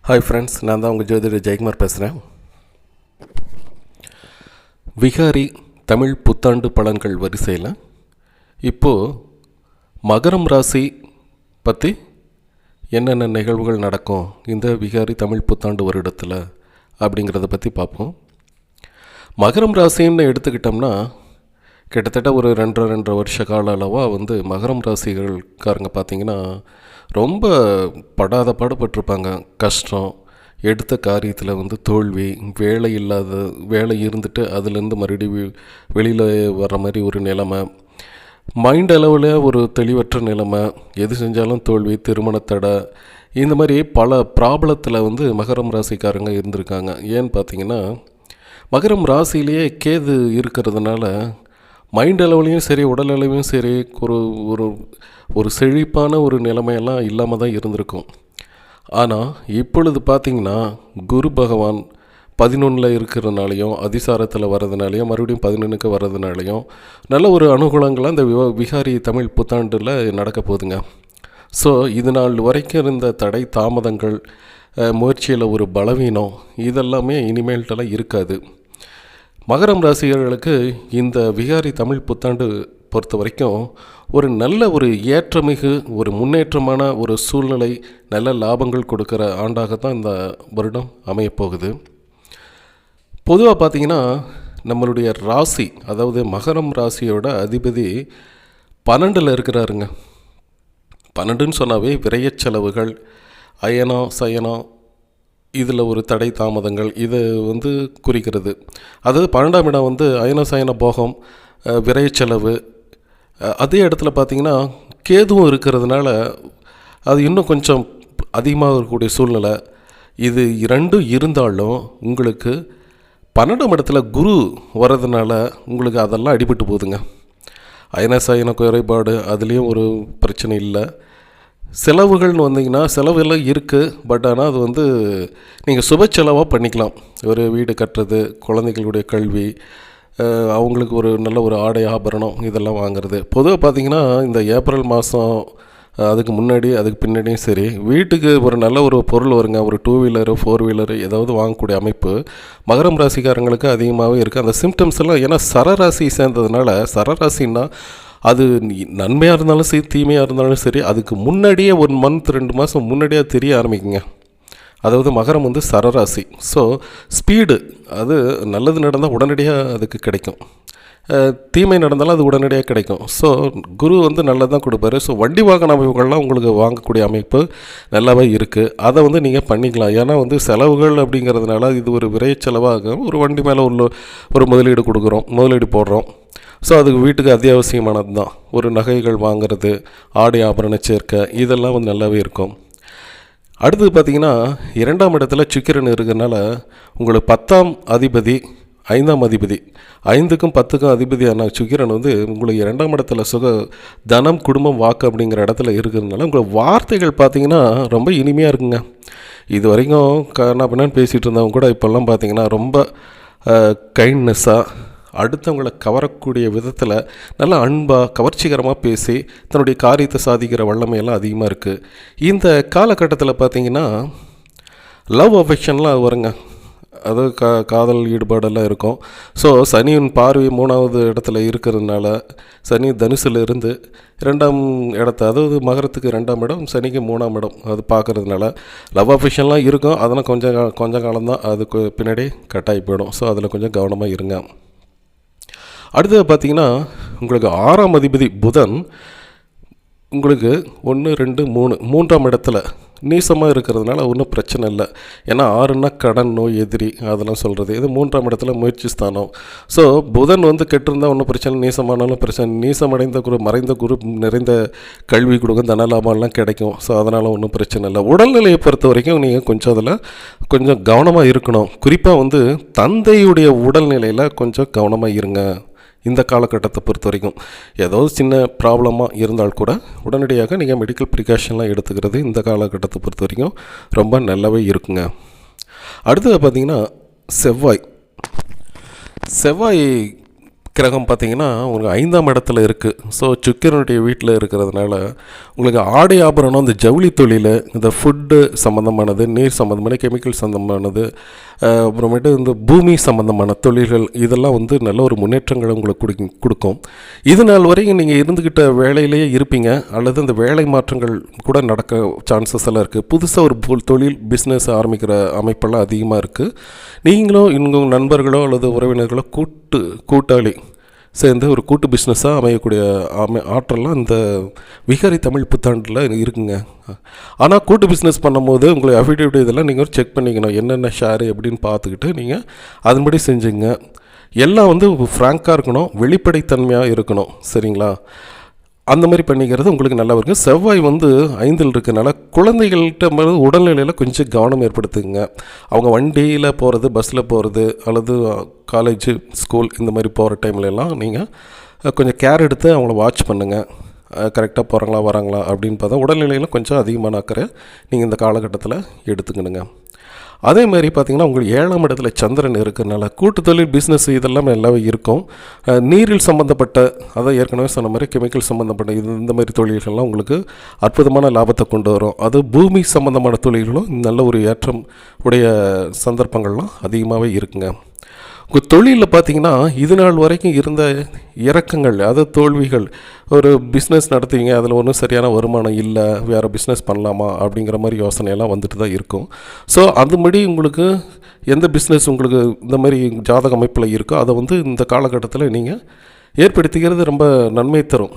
Hi friends, நான் தான் உங்கள் ஜோதிடர் ஜெயக்குமார் பேசுகிறேன். விகாரி தமிழ் புத்தாண்டு பலன்கள் வரிசையில் இப்போது மகரம் ராசி பற்றி என்னென்ன நிகழ்வுகள் நடக்கும் இந்த விகாரி தமிழ் புத்தாண்டு வருடத்தில் அப்படிங்கிறத பற்றி பார்ப்போம். மகரம் ராசின்னு எடுத்துக்கிட்டோம்னா கிட்டத்தட்ட ஒரு 2.5 வருஷ கால அளவாக மகரம் ராசிகள்காரங்க பார்த்திங்கன்னா ரொம்ப படாத பாடுபட்டிருப்பாங்க. கஷ்டம், எடுத்த காரியத்தில் தோல்வி, வேலை இருந்துட்டு அதுலேருந்து மறுபடியும் வெளியில் வர்ற மாதிரி ஒரு நிலைமை, மைண்ட் அளவில் ஒரு தெளிவற்ற நிலைமை, எது செஞ்சாலும் தோல்வி, திருமணத்தடை, இந்த மாதிரி பல ப்ராப்ளத்தில் மகரம் ராசிக்காரங்க இருந்திருக்காங்க. ஏன்னு பார்த்திங்கன்னா மகரம் ராசியிலேயே கேது இருக்கிறதுனால மைண்ட் அளவுலேயும் சரி உடல் அளவுலையும் சரி ஒரு ஒரு ஒரு செழிப்பான ஒரு நிலைமையெல்லாம் இல்லாமல் தான் இருந்திருக்கும். ஆனால் இப்பொழுது பார்த்திங்கன்னா குரு பகவான் 11 இருக்கிறதுனாலையும் அதிசாரத்தில் வர்றதுனாலையும் மறுபடியும் 11க்கு வர்றதுனாலையும் நல்ல ஒரு அனுகூலங்களாக இந்த விகாரி தமிழ் புத்தாண்டில் நடக்க போகுதுங்க. ஸோ இது நாள் வரைக்கும் இருந்த தடை தாமதங்கள், முயற்சியில் ஒரு பலவீனம், இதெல்லாமே இனிமேல்ட்டெல்லாம் இருக்காது. மகரம் ராசிகர்களுக்கு இந்த விகாரி தமிழ் புத்தாண்டு பொறுத்த வரைக்கும் ஒரு நல்ல ஒரு ஏற்றமிகு ஒரு முன்னேற்றமான ஒரு சூழ்நிலை, நல்ல லாபங்கள் கொடுக்குற ஆண்டாகத்தான் இந்த வருடம் அமையப்போகுது. பொதுவாக பார்த்திங்கன்னா நம்மளுடைய ராசி, அதாவது மகரம் ராசியோட அதிபதி 12 இருக்கிறாருங்க. 12ன்னு சொன்னாவே விரயச் செலவுகள், அயனம் சயனம், இதில் ஒரு தடை தாமதங்கள் இதை குறிக்கிறது. அதாவது 12ஆம் இடம் அயன சயன போகம், விரைச்செலவு. அதே இடத்துல பார்த்திங்கன்னா கேதுவும் இருக்கிறதுனால அது இன்னும் கொஞ்சம் அதிகமாக இருக்கக்கூடிய சூழ்நிலை. இது இரண்டும் இருந்தாலும் உங்களுக்கு 12ஆம் இடத்துல குரு வர்றதுனால உங்களுக்கு அதெல்லாம் அடிபட்டு போகுதுங்க. அயன சயன குறைபாடு அதுலேயும் ஒரு பிரச்சனை இல்லை. செலவுகள்னு வந்தீங்கன்னா செலவெல்லாம் இருக்குது, பட் ஆனால் அது நீங்கள் சுப செலவாக பண்ணிக்கலாம். ஒரு வீடு கட்டுறது, குழந்தைகளுடைய கல்வி, அவங்களுக்கு ஒரு நல்ல ஒரு ஆடை ஆபரணம் இதெல்லாம் வாங்குறது. பொதுவாக பார்த்திங்கன்னா இந்த ஏப்ரல் மாதம் அதுக்கு முன்னாடி அதுக்கு பின்னாடியும் சரி வீட்டுக்கு ஒரு நல்ல ஒரு பொருள் வருங்க. ஒரு 2 வீலரு 4 வீலரு ஏதாவது வாங்கக்கூடிய அமைப்பு மகரம் ராசிக்காரங்களுக்கு அதிகமாகவே இருக்குது. அந்த சிம்டம்ஸ் எல்லாம் ஏன்னா சரராசி சேர்ந்ததுனால, சரராசின்னா அது நன்மையாக இருந்தாலும் சரி தீமையாக இருந்தாலும் சரி அதுக்கு முன்னாடியே 1 மந்த் 2 மாதம் முன்னாடியே தெரிய ஆரம்பிக்குங்க. அதாவது மகரம் சரராசி. ஸோ ஸ்பீடு, அது நல்லது நடந்தால் உடனடியாக அதுக்கு கிடைக்கும், தீமை நடந்தாலும் அது உடனடியாக கிடைக்கும். ஸோ குரு நல்லது தான் கொடுப்பாரு. ஸோ வண்டி வாகன அமைப்புகள்லாம் உங்களுக்கு வாங்கக்கூடிய அமைப்பு நல்லாவே இருக்குது. அதை நீங்கள் பண்ணிக்கலாம். ஏன்னா செலவுகள் அப்படிங்கிறதுனால இது ஒரு விரை செலவாக ஒரு வண்டி மேலே ஒரு முதலீடு போடுறோம். ஸோ அதுக்கு வீட்டுக்கு அத்தியாவசியமானது தான். ஒரு நகைகள் வாங்கிறது, ஆடை ஆபரண சேர்க்கை, இதெல்லாம் நல்லாவே இருக்கும். அடுத்தது பார்த்திங்கன்னா 2ஆம் இடத்துல சுக்கிரன் இருக்கிறதுனால உங்களுக்கு 10ஆம் அதிபதி 5ஆம் அதிபதி, 5க்கும் 10க்கும் அதிபதியான சுக்கிரன் உங்களுக்கு 2ஆம் இடத்துல தனம் குடும்பம் வாக்கு அப்படிங்கிற இடத்துல இருக்கிறதுனால உங்களுக்கு வார்த்தைகள் பார்த்திங்கன்னா ரொம்ப இனிமையாக இருக்குங்க. இது வரைக்கும் கண்ணாபின்னான்னு பேசிகிட்டு இருந்தவங்க கூட இப்போல்லாம் பார்த்திங்கன்னா ரொம்ப கைண்ட்னஸ்ஸாக, அடுத்தவங்களை கவரக்கூடிய விதத்தில் நல்ல அன்பாக கவர்ச்சிகரமாக பேசி தன்னுடைய காரியத்தை சாதிக்கிற வல்லமையெல்லாம் அதிகமாக இருக்குது. இந்த காலகட்டத்தில் பார்த்திங்கன்னா லவ் அஃபெக்ஷன்லாம் வருங்க. அது காதல் ஈடுபாடெல்லாம் இருக்கும். ஸோ சனியின் பார்வை 3ஆவது இடத்துல இருக்கிறதுனால, சனி தனுசில் இருந்து 2ஆம் இடத்த, அதாவது மகரத்துக்கு 2ஆம் இடம், சனிக்கு 3ஆம் இடம் அது பார்க்குறதுனால லவ் அஃபெக்ஷன்லாம் இருக்கும். அதெல்லாம் கொஞ்சம் காலம்தான், அதுக்கு பின்னாடி கட்டாயி போயிடும். ஸோ அதில் கொஞ்சம் கவனமாக இருங்க. அடுத்தது பார்த்திங்கன்னா உங்களுக்கு 6ஆம் அதிபதி புதன் உங்களுக்கு 1 2 3 3ஆம் இடத்துல நீசமாக இருக்கிறதுனால ஒன்றும் பிரச்சனை இல்லை. ஏன்னா 6ன்னா கடன், நோய், எதிரி அதெல்லாம் சொல்கிறது. இது 3ஆம் இடத்துல முயற்சி ஸ்தானம். ஸோ புதன் கெட்டிருந்தால் ஒன்றும் பிரச்சனை, நீசமானாலும் பிரச்சனை. நீசமடைந்த குரு, மறைந்த குரு நிறைந்த கல்வி கொடுக்கும், தனலாபம்லாம் கிடைக்கும். ஸோ அதனால் ஒன்றும் பிரச்சனை இல்லை. உடல்நிலையை பொறுத்த வரைக்கும் நீங்கள் கொஞ்சம் கவனமாக இருக்கணும். குறிப்பாக தந்தையுடைய உடல்நிலையில் கொஞ்சம் கவனமாக இருங்க. இந்த காலகட்டத்தை பொறுத்த வரைக்கும் ஏதாவது சின்ன ப்ராப்ளமாக இருந்தால் கூட உடனடியாக நீங்கள் மெடிக்கல் ப்ரிகாஷன்லாம் எடுத்துக்கிறது இந்த காலகட்டத்தை பொறுத்த வரைக்கும் ரொம்ப நல்லாவே இருக்குங்க. அடுத்தது பார்த்திங்கன்னா செவ்வாய் கிரகம் பார்த்திங்கன்னா உங்களுக்கு 5ஆம் இடத்துல இருக்குது. ஸோ சுக்கிரனுடைய வீட்டில் இருக்கிறதுனால உங்களுக்கு ஆடை ஆபரணம், இந்த ஜவுளி தொழில், இந்த ஃபுட்டு சம்மந்தமானது, நீர் சம்மந்தமான, கெமிக்கல் சம்மந்தமானது, அப்புறமேட்டு இந்த பூமி சம்மந்தமான தொழில்கள், இதெல்லாம் வந்து நல்ல ஒரு முன்னேற்றங்களை உங்களுக்கு கொடுக்கும். இது நாள் வரைக்கும் நீங்கள் இருந்துக்கிட்ட வேலையிலேயே இருப்பீங்க, அல்லது இந்த வேலை மாற்றங்கள் கூட நடக்க சான்சஸ் எல்லாம் இருக்குது. புதுசாக ஒரு தொழில் பிஸ்னஸ் ஆரம்பிக்கிற அமைப்பெல்லாம் அதிகமாக இருக்குது. நீங்களும் உங்கள் நண்பர்களோ அல்லது உறவினர்களோ கூட்டாளி சேர்ந்து ஒரு கூட்டு பிஸ்னஸாக அமையக்கூடிய ஆற்றலாம் இந்த விகாரி தமிழ் புத்தாண்டில் இருக்குங்க. ஆனால் கூட்டு பிஸ்னஸ் பண்ணும்போது உங்களுக்கு அஃபிடேவிட் இதெல்லாம் நீங்கள் செக் பண்ணிக்கணும், என்னென்ன ஷேரு எப்படின்னு பார்த்துக்கிட்டு நீங்கள் அதன்படி செஞ்சுங்க. எல்லாம் வந்து ஃப்ராங்காக இருக்கணும், வெளிப்படைத்தன்மையாக இருக்கணும், சரிங்களா? அந்த மாதிரி பண்ணிக்கிறது உங்களுக்கு நல்லா இருக்கும். செவ்வாய் வந்து 5இல் இருக்கிறதுனால குழந்தைகள்கிட்ட உடல்நிலையில் கொஞ்சம் கவனம் ஏற்படுத்துங்க. அவங்க வண்டியில் போகிறது, பஸ்ஸில் போகிறது, அல்லது காலேஜு, ஸ்கூல் இந்த மாதிரி போகிற டைம்லலாம் நீங்கள் கொஞ்சம் கேர் எடுத்து அவங்கள வாட்ச் பண்ணுங்கள். கரெக்டாக போகிறாங்களா வராங்களா அப்படின்னு பார்த்தா உடல்நிலையில் கொஞ்சம் அதிகமான அக்கறை நீங்கள் இந்த காலகட்டத்தில் எடுத்துக்கணுங்க. அதே மாதிரி பார்த்திங்கன்னா உங்களுக்கு 7ஆம் இடத்துல சந்திரன் இருக்கிறதுனால கூட்டு தொழில் பிஸ்னஸ் இதெல்லாம் எல்லாமே இருக்கும். நீரில் சம்மந்தப்பட்ட, அதை ஏற்கனவே சொன்ன மாதிரி கெமிக்கல் சம்மந்தப்பட்ட இந்த மாதிரி தொழில்கள்லாம் உங்களுக்கு அற்புதமான லாபத்தை கொண்டு வரும். அது பூமி சம்மந்தமான தொழில்களும் நல்ல ஒரு ஏற்றம் உடைய சந்தர்ப்பங்கள்லாம் அதிகமாகவே இருக்குங்க. உங்கள் தொழிலில் பார்த்திங்கன்னா இது நாள் வரைக்கும் இருந்த இறக்கங்கள், அதாவது தோல்விகள், ஒரு பிஸ்னஸ் நடத்துவீங்க, அதில் ஒன்றும் சரியான வருமானம் இல்லை, வேறு பிஸ்னஸ் பண்ணலாமா அப்படிங்கிற மாதிரி யோசனையெல்லாம் வந்துட்டு தான் இருக்கும். ஸோ அதுபடி உங்களுக்கு எந்த பிஸ்னஸ் உங்களுக்கு இந்த மாதிரி ஜாதக அமைப்பில் இருக்கோ அதை வந்து இந்த காலகட்டத்தில் நீங்கள் ஏற்படுத்திக்கிறது ரொம்ப நன்மை தரும்.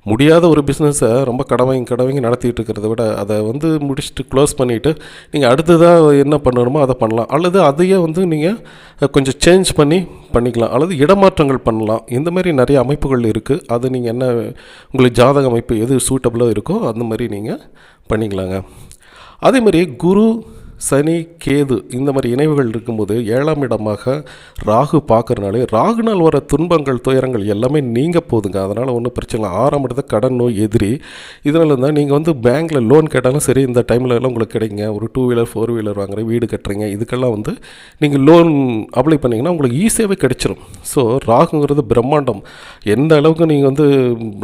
முடியாத ஒரு பிஸ்னஸை ரொம்ப கடவைங்க நடத்திட்டு இருக்கிறத விட அதை வந்து முடிச்சுட்டு க்ளோஸ் பண்ணிவிட்டு நீங்கள் அடுத்ததாக என்ன பண்ணணுமோ அதை பண்ணலாம், அல்லது அதையே வந்து நீங்கள் கொஞ்சம் சேஞ்ச் பண்ணிக்கலாம், அல்லது இடமாற்றங்கள் பண்ணலாம். இந்த மாதிரி நிறைய அமைப்புகள் இருக்குது. அது நீங்கள் என்ன உங்களுக்கு ஜாதக அமைப்பு எது சூட்டபுளாக இருக்கோ அந்த மாதிரி நீங்கள் பண்ணிக்கலாங்க. அதே மாதிரி குரு, சனி, கேது இந்த மாதிரி இணைவுகள் இருக்கும்போது 7ஆம் இடமாக ராகு பார்க்குறனாலே ராகுனால் வர துன்பங்கள், துயரங்கள் எல்லாமே நீங்கள் போதுங்க. அதனால் ஒன்றும் பிரச்சனை இல்லை. 6ஆம் இடத்த கடன் நோய் எதிரி. இதனால இருந்தால் நீங்கள் வந்து பேங்க்கில் லோன் கேட்டாலும் சரி, இந்த டைமில் எல்லாம் உங்களுக்கு கிடைக்குங்க. ஒரு 2 வீலர் 4 வீலர் வாங்குற, வீடு கட்டுறீங்க, இதுக்கெல்லாம் வந்து நீங்கள் லோன் அப்ளை பண்ணிங்கன்னா உங்களுக்கு ஈஸியாகவே கிடைச்சிரும். ஸோ ராகுங்கிறது பிரம்மாண்டம். எந்த அளவுக்கு நீங்கள் வந்து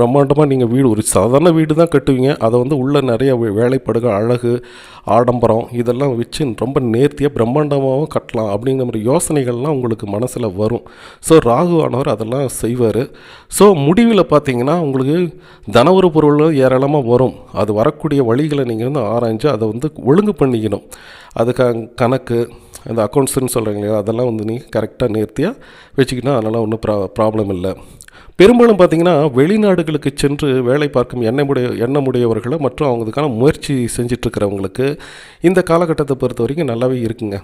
பிரம்மாண்டமாக நீங்கள் வீடு, ஒரு சாதாரண வீடு தான் கட்டுவீங்க, அதை வந்து உள்ள நிறைய வேலைப்பாடுகள், அழகு, ஆடம்பரம் இதெல்லாம் வச்சு ரொம்ப நேர்த்தியாக பிரம்மாண்டமாகவும் கட்டலாம் அப்படிங்கிற மாதிரி யோசனைகள்லாம் உங்களுக்கு மனசில் வரும். ஸோ ராகுவானவர் அதெல்லாம் செய்வார். ஸோ முடிவில் பார்த்தீங்கன்னா உங்களுக்கு தனவரு பொருள் ஏராளமாக வரும். அது வரக்கூடிய வழிகளை நீங்கள் வந்து ஆராய்ஞ்சு அதை வந்து ஒழுங்கு பண்ணிக்கணும். அதுக்காக கணக்கு, அந்த அக்கௌண்ட்ஸ்ன்னு சொல்கிறீங்க இல்லையா, அதெல்லாம் வந்து நீங்கள் கரெக்டாக நேர்த்தியாக வச்சுக்கிட்டா அதனால் ஒன்றும் ப்ராப்ளம் இல்லை. பெரும்பாலும் பார்த்திங்கன்னா வெளிநாடுகளுக்கு சென்று வேலை பார்க்கும் எண்ணமுடையவர்களை மற்றும் அவங்களுக்கான முயற்சி செஞ்சிட்ருக்கிறவங்களுக்கு இந்த காலகட்டத்தை பொறுத்த வரைக்கும் நல்லாவே இருக்குங்க.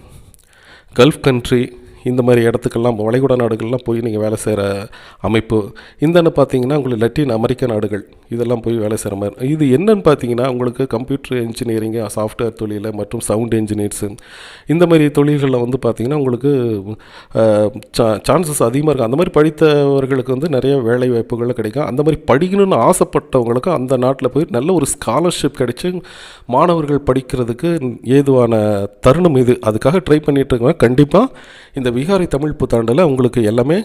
கல்ஃப் கண்ட்ரி இந்த மாதிரி இடத்துக்கெல்லாம், வளைகுடா நாடுகள்லாம் போய் நீங்கள் வேலை செய்கிற அமைப்பு. இந்தன்னு பார்த்தீங்கன்னா உங்களுக்கு லத்தீன் அமெரிக்க நாடுகள் இதெல்லாம் போய் வேலை செய்கிற மாதிரி. இது என்னன்னு பார்த்தீங்கன்னா உங்களுக்கு கம்ப்யூட்டர் இன்ஜினியரிங்கு, சாஃப்ட்வேர் தொழில் மற்றும் சவுண்ட் இன்ஜினியர்ஸு இந்த மாதிரி தொழில்களில் வந்து பார்த்திங்கன்னா உங்களுக்கு சான்சஸ் அதிகமாக இருக்குது. அந்த மாதிரி படித்தவர்களுக்கு வந்து நிறைய வேலை வாய்ப்புகள் கிடைக்கும். அந்த மாதிரி படிக்கணும்னு ஆசைப்பட்டவங்களுக்கு அந்த நாட்டில் போய் நல்ல ஒரு ஸ்காலர்ஷிப் கிடைச்சி மாணவர்கள் படிக்கிறதுக்கு ஏதுவான தருணம் இது. அதுக்காக ட்ரை பண்ணிகிட்டு இருக்கோம். கண்டிப்பாக இந்த விகாரி தமிழ் புத்தாண்டில் உங்களுக்கு எல்லாமே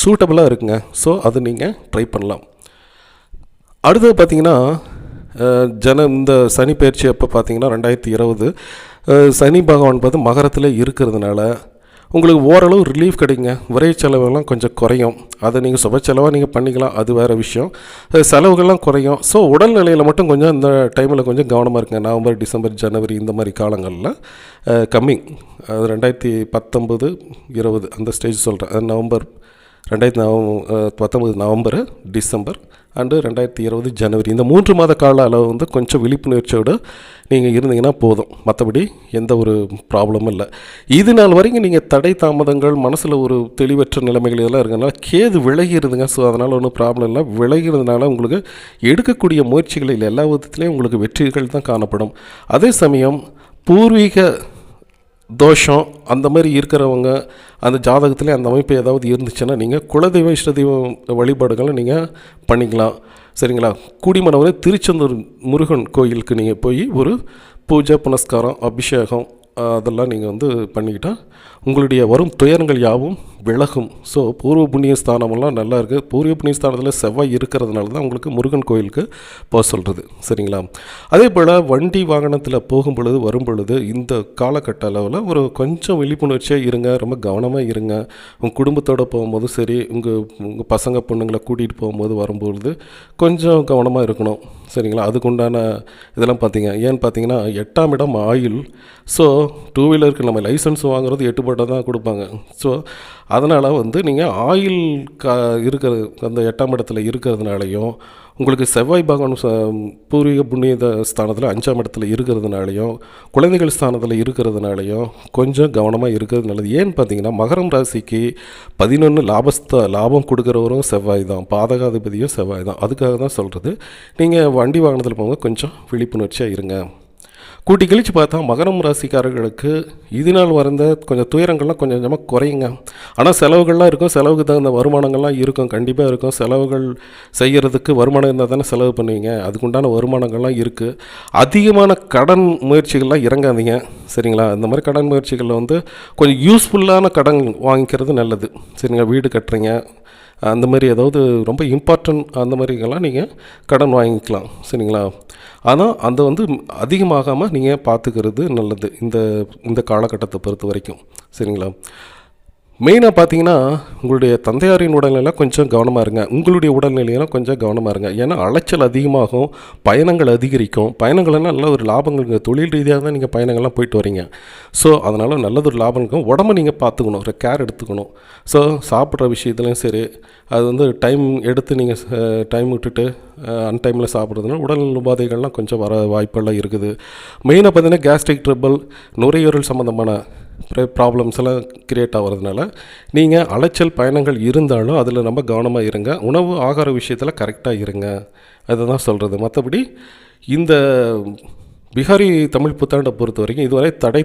சூட்டபுளாக இருக்குங்க. ஸோ அது நீங்கள் ட்ரை பண்ணலாம். அடுத்தது பார்த்திங்கன்னா இந்த சனி பயிற்சி அப்போ பார்த்திங்கன்னா 2020 சனி பகவான் பார்த்து மகரத்தில் இருக்கிறதுனால உங்களுக்கு ஓரளவு ரிலீஃப் கிடைக்குங்க. விரை செலவெல்லாம் கொஞ்சம் குறையும். அதை நீங்கள் சுப செலவாக நீங்கள் பண்ணிக்கலாம், அது வேறு விஷயம். செலவுகள்லாம் குறையும். ஸோ உடல்நிலையில் மட்டும் கொஞ்சம் இந்த டைமில் கொஞ்சம் கவனமாக இருக்குங்க. நவம்பர், டிசம்பர், ஜனவரி இந்த மாதிரி காலங்களில் கம்மிங், அது 2019, 20 அந்த ஸ்டேஜ் சொல்கிறேன். நவம்பர் 2019 நவம்பர், டிசம்பர் அண்டு 2020 ஜனவரி இந்த 3 மாத கால அளவு வந்து கொஞ்சம் விழிப்புணர்ச்சியோடு நீங்கள் இருந்தீங்கன்னா போதும். மற்றபடி எந்த ஒரு ப்ராப்ளமும் இல்லை. இது நாள் வரைக்கும் நீங்கள் தடை தாமதங்கள், மனசில் ஒரு தெளிவற்ற நிலைமைகள் இதெல்லாம் இருக்கிறதுனால கேது விலகிடுதுங்க. ஸோ அதனால் ஒன்றும் ப்ராப்ளம் இல்லை. விலகிறதுனால உங்களுக்கு எடுக்கக்கூடிய முயற்சிகளில் எல்லா விதத்துலேயும் உங்களுக்கு வெற்றிகள் தான் காணப்படும். அதே சமயம் பூர்வீக தோஷம் அந்த மாதிரி இருக்கிறவங்க, அந்த ஜாதகத்திலே அந்த அமைப்பு ஏதாவது இருந்துச்சுன்னா நீங்கள் குலதெய்வ இஷ்டதெய்வம் வழிபாடுகளை நீங்கள் பண்ணிக்கலாம், சரிங்களா? கூடிமனவரை திருச்செந்தூர் முருகன் கோயிலுக்கு நீங்கள் போய் ஒரு பூஜை, புனஸ்காரம், அபிஷேகம் அதெல்லாம் நீங்கள் வந்து பண்ணிக்கிட்டால் உங்களுடைய வரும் துயரங்கள் யாவும் விலகும். ஸோ பூர்வ புண்ணிய ஸ்தானமெல்லாம் நல்லா இருக்குது. பூர்வ புண்ணிய ஸ்தானத்தில் செவ்வாய் இருக்கிறதுனால தான் உங்களுக்கு முருகன் கோயிலுக்கு போக சொல்கிறது. சரிங்களா? அதே போல் வண்டி வாகனத்தில் போகும் பொழுது வரும் பொழுது இந்த காலகட்ட அளவில் ஒரு கொஞ்சம் விழிப்புணர்ச்சியாக இருங்க, ரொம்ப கவனமாக இருங்க. உங்கள் குடும்பத்தோடு போகும்போது சரி, உங்கள் பசங்க பொண்ணுங்களை கூட்டிகிட்டு போகும்போது வரும்பொழுது கொஞ்சம் கவனமாக இருக்கணும். சரிங்களா? அதுக்குண்டான இதெல்லாம் பார்த்தீங்க. ஏன்னு பார்த்தீங்கன்னா 8ஆம் இடம் ஆயுள். ஸோ டூ வீலருக்கு நம்ம லைசன்ஸ் வாங்குறது 8 பட்டம் தான் கொடுப்பாங்க. ஸோ அதனால் வந்து நீங்கள் ஆயுள் இருக்கிற அந்த 8ஆம் இடத்துல இருக்கிறதுனாலையும், உங்களுக்கு செவ்வாய் பகவான் பூர்வீக புண்ணிய ஸ்தானத்தில் 5ஆம் இடத்துல இருக்கிறதுனாலையும், குழந்தைகள் ஸ்தானத்தில் இருக்கிறதுனாலையும் கொஞ்சம் கவனமாக இருக்கிறது நல்லது. ஏன்னு பார்த்தீங்கன்னா மகரம் ராசிக்கு 11 லாபம் கொடுக்குறவரும் செவ்வாய் தான், பாதகாதிபதியும் செவ்வாய் தான். அதுக்காக தான் சொல்கிறது, நீங்கள் வண்டி வாகனத்தில் போகும்போது கொஞ்சம் விழிப்புணர்ச்சியாக இருங்க. கூட்டி கழித்து பார்த்தா மகரம் ராசிக்காரர்களுக்கு இது நாள் வந்த கொஞ்சம் துயரங்கள்லாம் கொஞ்சம் கொஞ்சமாக குறையுங்க. ஆனால் செலவுகள்லாம் இருக்கும், செலவுக்கு தகுந்த வருமானங்கள்லாம் இருக்கும், கண்டிப்பாக இருக்கும். செலவுகள் செய்கிறதுக்கு வருமானம் இருந்தால் தானே செலவு பண்ணுவீங்க, அதுக்குண்டான வருமானங்கள்லாம் இருக்குது. அதிகமான கடன் முயற்சிகள்லாம் இறங்காதீங்க. சரிங்களா? இந்த மாதிரி கடன் முயற்சிகளில் வந்து கொஞ்சம் யூஸ்ஃபுல்லான கடன் வாங்கிக்கிறது நல்லது. சரிங்களா? வீடு கட்டுறீங்க, அந்த மாதிரி ஏதாவது ரொம்ப இம்பார்ட்டன்ட் அந்த மாதிரிங்கெல்லாம் நீங்கள் கடன் வாங்கிக்கலாம். சரிங்களா? ஆனால் அந்த வந்து அதிகமாகாமல் நீங்கள் பார்த்துக்கிறது நல்லது இந்த காலகட்டத்தை பொறுத்த வரைக்கும். சரிங்களா? மெயினாக பார்த்தீங்கன்னா உங்களுடைய தந்தையாரின் உடல்நிலையில் கொஞ்சம் கவனமாக இருங்க, உங்களுடைய உடல்நிலையெல்லாம் கொஞ்சம் கவனமாக இருங்க. ஏன்னா அலைச்சல் அதிகமாகும், பயணங்கள் அதிகரிக்கும். பயணங்கள்லாம் நல்ல ஒரு லாபங்கள், தொழில் ரீதியாக தான் நீங்கள் பயணங்கள்லாம் போயிட்டு வரீங்க. ஸோ அதனால் நல்லதொரு லாபம் இருக்கும். உடம்பை நீங்கள் பார்த்துக்கணும், ஒரு கேர் எடுத்துக்கணும். ஸோ சாப்பிட்ற விஷயத்துலையும் சரி, அது வந்து டைம் எடுத்து நீங்கள் டைம் விட்டுட்டு அன்டைமில் சாப்பிட்றதுனால உடல் உபாதைகள்லாம் கொஞ்சம் வர வாய்ப்பெல்லாம் இருக்குது. மெயினாக பார்த்தீங்கன்னா கேஸ்ட்ரிக் ட்ரபிள், நுரையீரல் சம்மந்தமான ப்ராப்ளம்ஸ் எல்லாம் க்ரியேட் ஆகிறதுனால நீங்கள் அலைச்சல் பயணங்கள் இருந்தாலும் அதில் ரொம்ப கவனமாக இருங்க. உணவு ஆகார விஷயத்தில் கரெக்டாக இருங்க, அதை தான் சொல்கிறது. மற்றபடி இந்த பிகாரி தமிழ் புத்தாண்டை பொறுத்த வரைக்கும் இதுவரை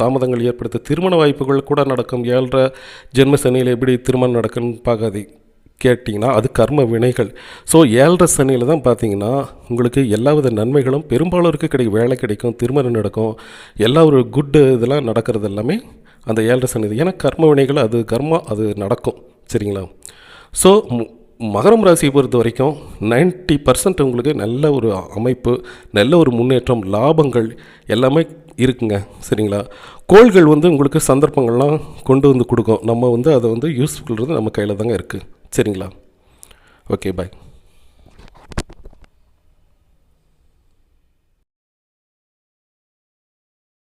தாமதங்கள் ஏற்படுத்த திருமண வாய்ப்புகள் கூட நடக்கும். 7.5 ஜென்ம சனியில் எப்படி திருமணம் நடக்குன்னு பார்க்காது கேட்டிங்கன்னா அது கர்ம வினைகள். ஸோ 7.5 சனியில் தான் பார்த்தீங்கன்னா உங்களுக்கு எல்லா வித நன்மைகளும் பெரும்பாலோருக்கு கிடைக்கும். வேலை கிடைக்கும், திருமணம் நடக்கும், எல்லா ஒரு குட்டு இதெல்லாம் நடக்கிறது எல்லாமே அந்த 7.5 சனி. ஏன்னா கர்ம வினைகள் அது நடக்கும். சரிங்களா? ஸோ மகரம் ராசியை பொறுத்த வரைக்கும் 90% உங்களுக்கு நல்ல ஒரு அமைப்பு, நல்ல ஒரு முன்னேற்றம், லாபங்கள் எல்லாமே இருக்குங்க. சரிங்களா? கோள்கள் வந்து உங்களுக்கு சந்தர்ப்பங்கள்லாம் கொண்டு வந்து கொடுக்கும். நம்ம வந்து அதை வந்து யூஸ் பண்ணுறது நம்ம கையில் தாங்க இருக்குது. சரிங்களா? ஓகே, பாய்.